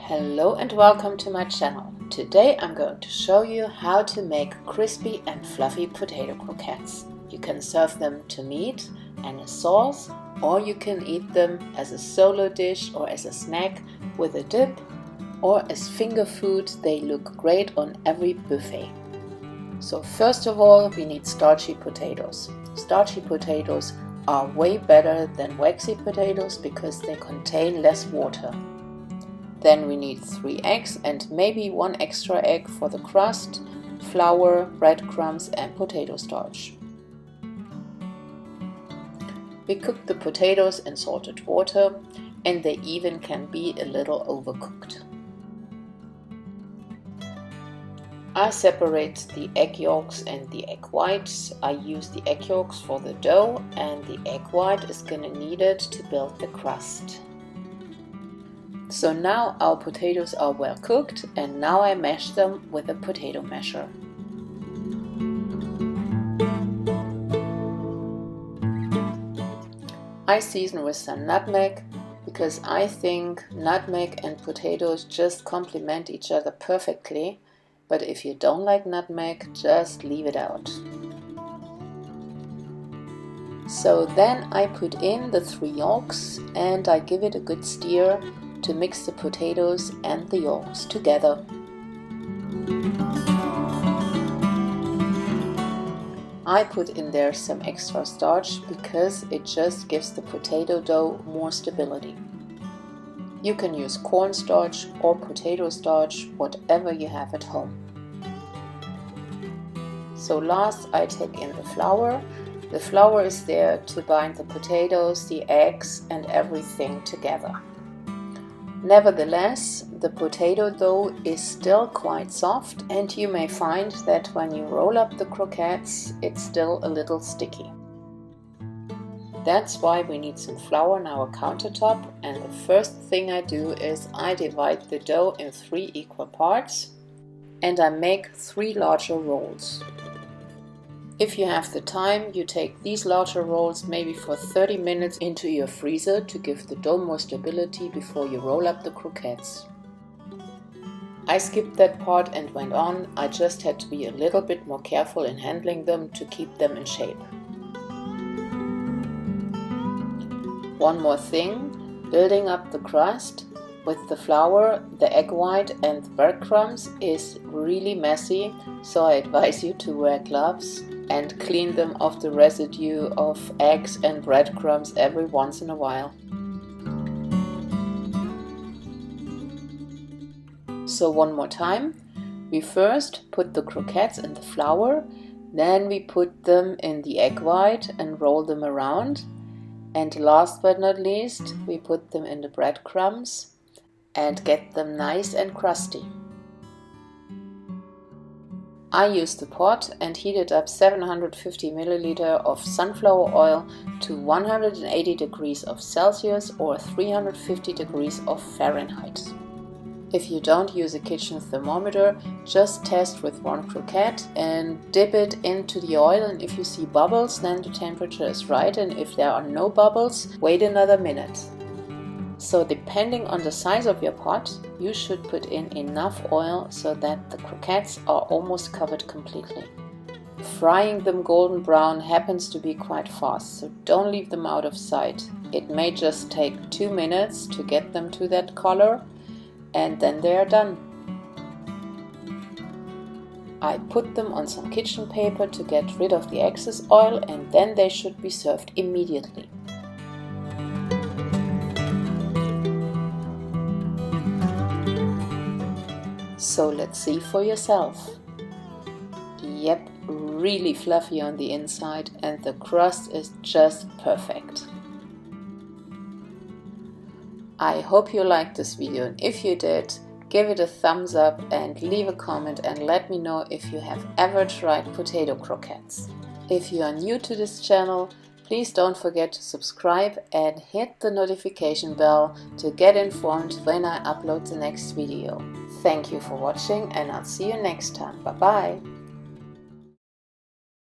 Hello and welcome to my channel. Today I'm going to show you how to make crispy and fluffy potato croquettes. You can serve them to meat and a sauce, or you can eat them as a solo dish or as a snack with a dip, or as finger food. They look great on every buffet. So first of all, we need starchy potatoes. Starchy potatoes are way better than waxy potatoes because they contain less water. Then we need 3 eggs and maybe 1 extra egg for the crust, flour, breadcrumbs and potato starch. We cook the potatoes in salted water and they even can be a little overcooked. I separate the egg yolks and the egg whites. I use the egg yolks for the dough and the egg white is gonna need it to build the crust. So now our potatoes are well cooked and now I mash them with a potato masher. I season with some nutmeg because I think nutmeg and potatoes just complement each other perfectly, but if you don't like nutmeg, just leave it out. So then I put in the 3 yolks and I give it a good stir to mix the potatoes and the yolks together. I put in there some extra starch because it just gives the potato dough more stability. You can use cornstarch or potato starch, whatever you have at home. So last I take in the flour. The flour is there to bind the potatoes, the eggs and everything together. Nevertheless, the potato dough is still quite soft and you may find that when you roll up the croquettes, it's still a little sticky. That's why we need some flour on our countertop, and the first thing I do is I divide the dough in 3 equal parts and I make 3 larger rolls. If you have the time, you take these larger rolls maybe for 30 minutes into your freezer to give the dough more stability before you roll up the croquettes. I skipped that part and went on. I just had to be a little bit more careful in handling them to keep them in shape. One more thing, building up the crust with the flour, the egg white and the breadcrumbs is really messy, so I advise you to wear gloves and clean them of the residue of eggs and breadcrumbs every once in a while. So one more time, we first put the croquettes in the flour, then we put them in the egg white and roll them around, and last but not least we put them in the breadcrumbs and get them nice and crusty. I used the pot and heated up 750 ml of sunflower oil to 180 degrees of Celsius or 350 degrees of Fahrenheit. If you don't use a kitchen thermometer, just test with 1 croquette and dip it into the oil, and if you see bubbles, then the temperature is right, and if there are no bubbles, wait another minute. So depending on the size of your pot, you should put in enough oil so that the croquettes are almost covered completely. Frying them golden brown happens to be quite fast, so don't leave them out of sight. It may just take 2 minutes to get them to that color, and then they are done. I put them on some kitchen paper to get rid of the excess oil, and then they should be served immediately. So let's see for yourself. Yep, really fluffy on the inside and the crust is just perfect. I hope you liked this video, and if you did, give it a thumbs up and leave a comment and let me know if you have ever tried potato croquettes. If you are new to this channel, please don't forget to subscribe and hit the notification bell to get informed when I upload the next video. Thank you for watching and I'll see you next time. Bye bye!